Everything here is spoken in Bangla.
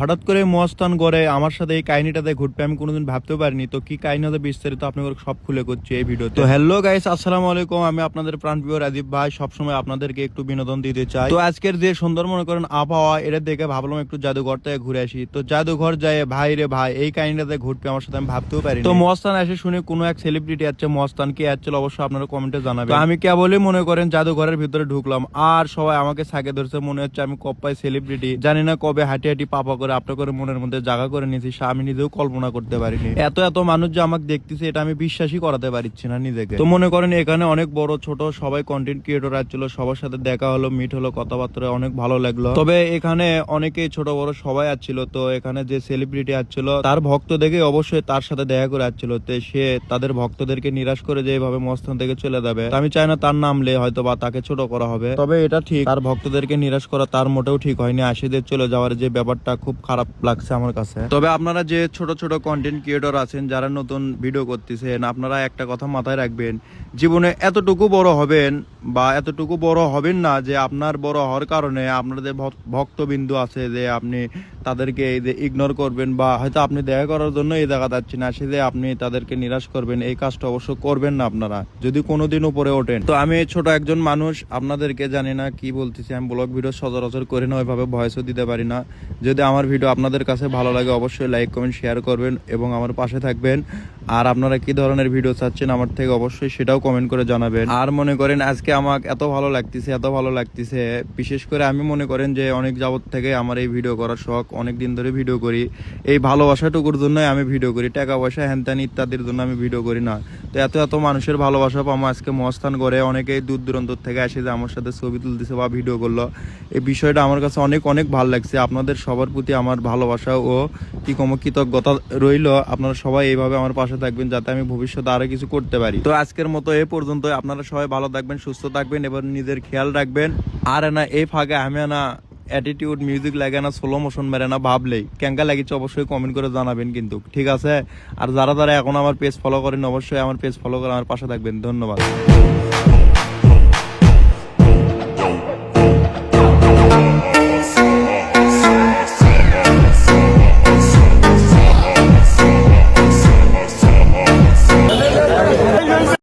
হঠাৎ করে মহাস্থান গড়ে আমার সাথে এই কাহিনীটাতে ঘটবে আমি কোনোদিন ভাবতে পারিনি। তো কি কাহিনী হবে বিস্তারিত আপনাদের সব খুলে করছি এই ভিডিওতে। তো হ্যালো গাইস, আসসালামু আলাইকুম। আমি আপনাদের প্রাণপ্রিয় রাজীব ভাই, সবসময় আপনাদেরকে একটু বিনোদন দিতে চাই। তো আজকের যে সুন্দর মনে করেন আবহাওয়া, এটা দেখে ভাবলাম একটু জাদুঘর থেকে ঘুরে আসি। তো জাদুঘর যায় ভাই রে ভাই, এই কাহিনীটাতে ঘটবে আমার সাথে আমি ভাবতেও পারি। তো মহাস্থান এসে শুনে কোনো এক সেলিব্রিটি আছে, মহাস্থান কে আসছিল অবশ্যই আপনারা কমেন্টে জানাবেন। তো আমি কেবলই মনে করেন জাদুঘরের ভিতরে ঢুকলাম, আর সবাই আমাকে সাকে ধরছে, মনে হচ্ছে আমি কপ্পাই সেলিব্রিটি। জানি না কবে হাঁটি হাঁটি পাপা করে আপটা করে মনের মধ্যে জায়গা করে নিয়েছি, আমি নিজেও কল্পনা করতে পারিনি। এত এত মানুষ যে আমাকে দেখতেছে, এটা আমি বিশ্বাসই করাতে পারছি না নিজেকে। তো মনে করেন এখানে অনেক বড় ছোট সবাই কন্টেন্ট ক্রিয়েটর আসছিল, সবার সাথে দেখা হলো, মিট হলো, কথাবার্তা অনেক ভালো লাগলো। তবে এখানে অনেকেই ছোট বড় সবাই আসছিল। তো এখানে যে সেলিব্রিটি আসছিল তার ভক্ত দেখে অবশ্যই তার সাথে দেখা করে আসছিল। তো সে তাদের ভক্তদেরকে নিরাশ করে যে এইভাবে মস্তান থেকে চলে যাবে, আমি চাই না তার নামলে হয়তো বা তাকে ছোট করা হবে। তবে এটা ঠিক, তার ভক্তদেরকে নিরাশ করা তার মোটেও ঠিক হয়নি। আশিদের চলে যাওয়ার যে ব্যাপারটা খুব খারাপ লাগছে আমার কাছে। তবে আপনারা যে ছোট ছোট কন্টেন্ট ক্রিয়েটর আছেন, যারা নতুন ভিডিও করতেছেন, আপনারা একটা কথা মাথায় রাখবেন, জীবনে এতটুকু বড় হবেন বা এতটুকু বড় হবেন না যে আপনার বড় হওয়ার কারণে আপনার যে ভক্তবিন্দু আছে যে আপনি তাদেরকে এই যে ইগনোর করবেন, বা হয়তো আপনি দেখা করার জন্য এই জায়গা যাচ্ছেন না, সে যে আপনি তাদেরকে নিরাশ করবেন, এই কাজটা অবশ্য করবেন না আপনারা যদি কোনোদিন উপরে ওঠেন। তো আমি ছোট একজন মানুষ, আপনাদেরকে জানি না কি বলতেছি, আমি ব্লগ ভিডিও সচরাচর করি না, ওইভাবে ভয়েসও দিতে পারি না। যদি আমার ভিডিও আপনাদের কাছে ভালো লাগে অবশ্যই লাইক কমেন্ট শেয়ার করবেন এবং আমার পাশে থাকবেন। আর আপনারা কি ধরনের ভিডিও চাচ্ছেন আমার থেকে অবশ্যই সেটাও কমেন্ট করে জানাবেন। আর মনে করেন আজকে আমাকে এত ভালো লাগতেছে, বিশেষ করে আমি মনে করেন যে অনেক যাবত থেকে আমার এই ভিডিও করার শখ, অনেক দিন ধরে ভিডিও করি। এই ভালোবাসাটুকুর জন্যই আমি ভিডিও করি, টাকা পয়সা হ্যানত্যান ইত্যাদির জন্য আমি ভিডিও করি না। তো এত এত মানুষের ভালোবাসা পাবো আজকে মহাস্থান করে, অনেকেই দূর দূরান্ত থেকে আসে যে আমার সাথে ছবি তুলতেছে বা ভিডিও করলো। এই বিষয়টা আমার কাছে অনেক অনেক ভালো লাগছে। আপনাদের সবার প্রতি আমার ভালোবাসা ও কি কৃতজ্ঞতা রইল। আপনারা সবাই এইভাবে আমার পাশে থাকবেন যাতে আমি ভবিষ্যতে আরো কিছু করতে পারি। তো আজকের মতো এ পর্যন্ত। আপনারা সবাই ভালো থাকবেন, সুস্থ থাকবেন, এবার নিজের খেয়াল রাখবেন। আর না এই ফাঁকে আমি না অ্যাটিটিউড মিউজিক লাগে না, স্লো মোশন মেরে না, ভাবলেই ক্যাঙ্কা লাগিচ্ছে অবশ্যই কমেন্ট করে জানাবেন কিন্তু, ঠিক আছে? আর যারা যারা এখন আমার পেজ ফলো করেন অবশ্যই আমার পেজ ফলো করে আমার পাশে থাকবেন। ধন্যবাদ।